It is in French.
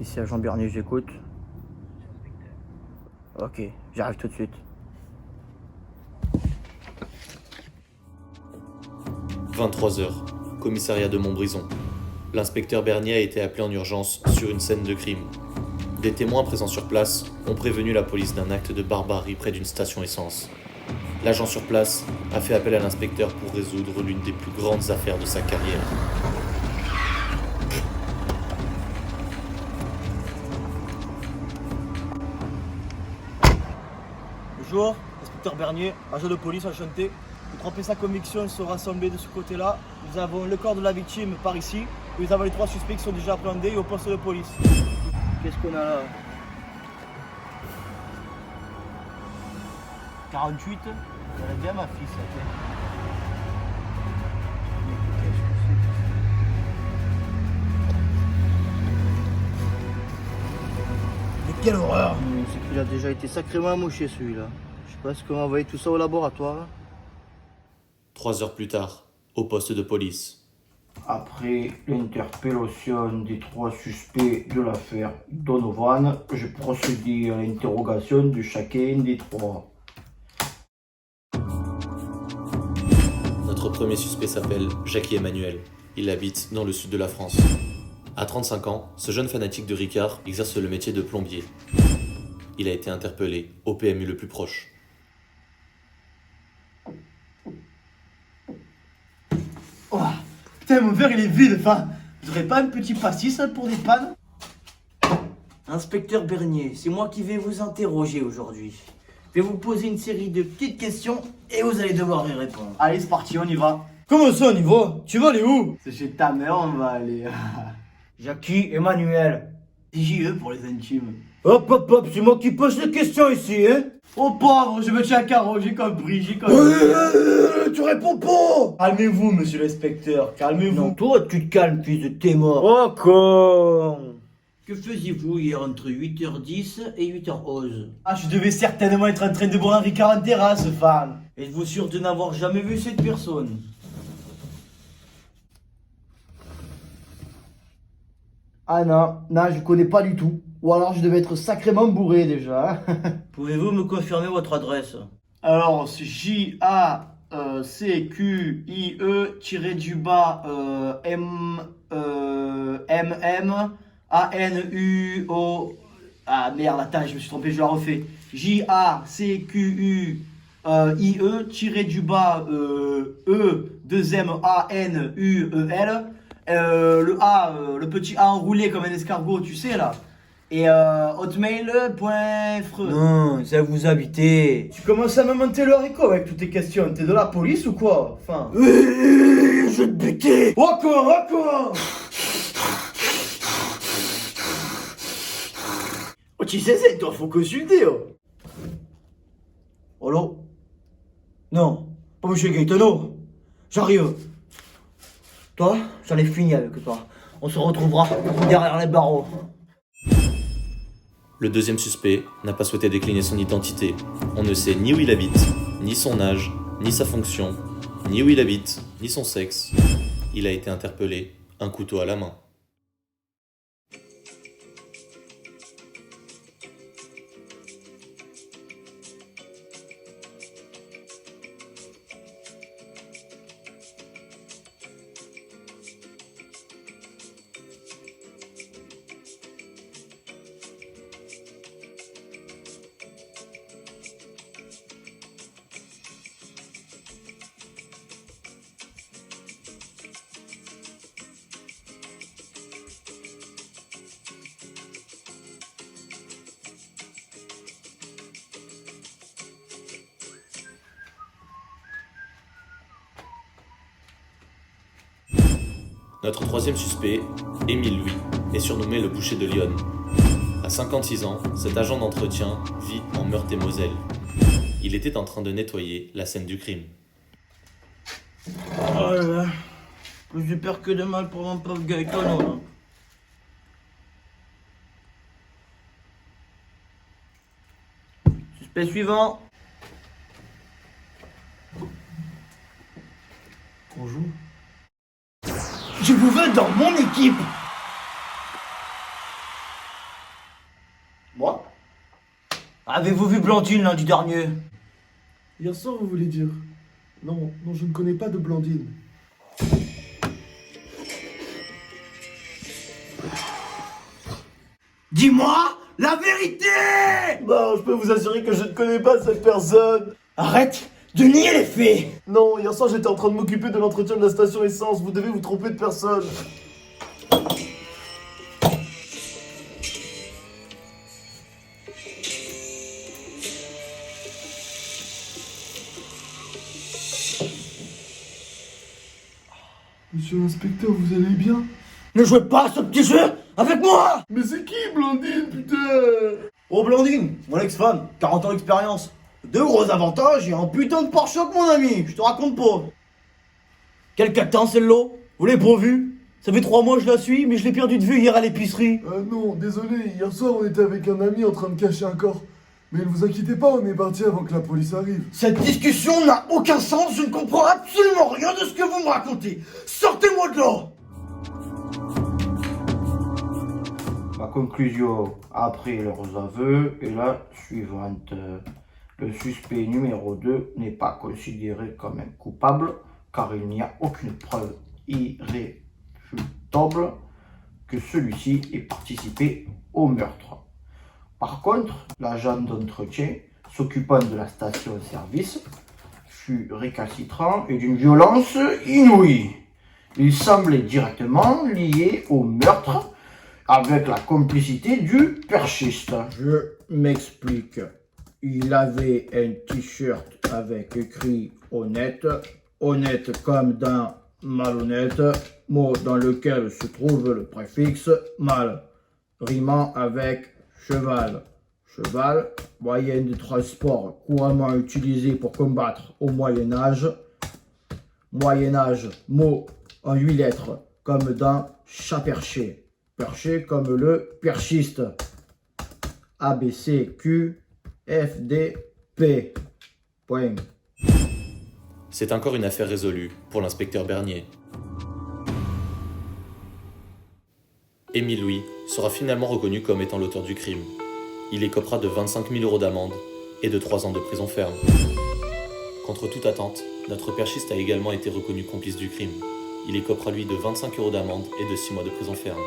Ici agent Bernier, j'écoute. Ok, j'arrive tout de suite. 23h, commissariat de Montbrison. L'inspecteur Bernier a été appelé en urgence sur une scène de crime. Des témoins présents sur place ont prévenu la police d'un acte de barbarie près d'une station essence. L'agent sur place a fait appel à l'inspecteur pour résoudre l'une des plus grandes affaires de sa carrière. Bonjour, inspecteur Bernier, agent de police enchanté. Pour tromper sa conviction, se rassembler de ce côté-là. Nous avons le corps de la victime par ici. Et nous avons les 3 suspects qui sont déjà appréhendés et au poste de police. Qu'est-ce qu'on a là? 48. Elle a bien ma fille, ça. Mais quelle horreur! C'est qu'il a déjà été sacrément amoché celui-là. Je sais pas ce qu'on va envoyer tout ça au laboratoire. 3 heures plus tard, au poste de police. Après l'interpellation des 3 suspects de l'affaire Donovan, je procédé à l'interrogation de chacun des 3. Notre premier suspect s'appelle Jackie Emmanuel. Il habite dans le sud de la France. À 35 ans, ce jeune fanatique de Ricard exerce le métier de plombier. Il a été interpellé au PMU le plus proche. Oh, putain, mon verre il est vide, enfin, vous aurez pas un petit pastis là, pour des pannes? Inspecteur Bernier, c'est moi qui vais vous interroger aujourd'hui. Je vais vous poser une série de petites questions et vous allez devoir y répondre. Allez, c'est parti, on y va. Comment ça, on y va? Tu vas aller où? C'est chez ta mère, on va aller. Jackie, Emmanuel. JE pour les intimes. Hop, hop, hop, c'est moi qui pose les questions ici, hein? Oh pauvre, je me tiens à carreau, j'ai compris. Tu réponds pas! Calmez-vous, monsieur l'inspecteur, calmez-vous. Non, toi, tu te calmes, fils de t'es mort. Oh, con! Que faisiez-vous hier entre 8h10 et 8h11? Ah, je devais certainement être en train de boire un Ricard en terrasse, fan. Êtes-vous sûr de n'avoir jamais vu cette personne? Ah non, je connais pas du tout. Ou alors je devais être sacrément bourré déjà. Pouvez-vous me confirmer votre adresse? Alors, c'est JACQIE-M-M-A-N-U-O... Ah merde, attends, je me suis trompé, je la refais. JACQUE-E-M-A-N-U-E-L. Le A, le petit A enroulé comme un escargot, tu sais là. Et hotmail.fr. Non, ça vous habitez. Tu commences à me monter le haricot avec toutes tes questions. T'es de la police ou quoi? Enfin. Je vais te buter. Oh quoi. Oh tu sais c'est toi, faut consulter. Oh. Allô? Non, pas monsieur Gaetano. J'arrive. Toi, j'en ai fini avec toi. On se retrouvera derrière les barreaux. Le deuxième suspect n'a pas souhaité décliner son identité. On ne sait ni où il habite, ni son âge, ni sa fonction, ni où il habite, ni son sexe. Il a été interpellé, un couteau à la main. Notre troisième suspect, Émile Louis, est surnommé le boucher de Lyon. À 56 ans, cet agent d'entretien vit en Meurthe-et-Moselle. Il était en train de nettoyer la scène du crime. Oh là là, plus de peur que de mal pour mon pauvre Gaetano là. Suspect suivant. Bonjour. Je vous veux dans mon équipe. Moi? Avez-vous vu Blandine lundi dernier? Hier soir, vous voulez dire? Non, non, je ne connais pas de Blandine. Dis-moi la vérité! Non, je peux vous assurer que je ne connais pas cette personne. Arrête de nier les faits! Non, hier soir, j'étais en train de m'occuper de l'entretien de la station essence. Vous devez vous tromper de personne. Monsieur l'inspecteur, vous allez bien? Ne jouez pas à ce petit jeu avec moi! Mais c'est qui, Blandine, putain? Oh Blandine, mon ex-femme, 40 ans d'expérience. Deux gros avantages et un putain de pare-choc, mon ami, je te raconte pas. Quel cactan celle-là? Vous l'avez pas vu? Ça fait 3 mois que je la suis, mais je l'ai perdu de vue hier à l'épicerie. Non, désolé, hier soir, on était avec un ami en train de cacher un corps. Mais ne vous inquiétez pas, on est parti avant que la police arrive. Cette discussion n'a aucun sens, je ne comprends absolument rien de ce que vous me racontez. Sortez-moi de là! La conclusion après leurs aveux est la suivante. Le suspect numéro 2 n'est pas considéré comme un coupable car il n'y a aucune preuve irréfutable que celui-ci ait participé au meurtre. Par contre, l'agent d'entretien s'occupant de la station-service fut récalcitrant et d'une violence inouïe. Il semblait directement lié au meurtre avec la complicité du perchiste. Je m'explique. Il avait un t-shirt avec écrit honnête, honnête comme dans malhonnête, mot dans lequel se trouve le préfixe mal, rimant avec cheval. Cheval, moyen de transport couramment utilisé pour combattre au Moyen-Âge. Moyen-Âge, mot en 8 lettres, comme dans chat perché. Perché comme le perchiste. A, B, C, Q, F, D, P. Point. C'est encore une affaire résolue pour l'inspecteur Bernier. Émile Louis sera finalement reconnu comme étant l'auteur du crime. Il écopera de 25 000 € d'amende et de 3 ans de prison ferme. Contre toute attente, notre perchiste a également été reconnu complice du crime. Il écopera lui de 25 € d'amende et de 6 mois de prison ferme.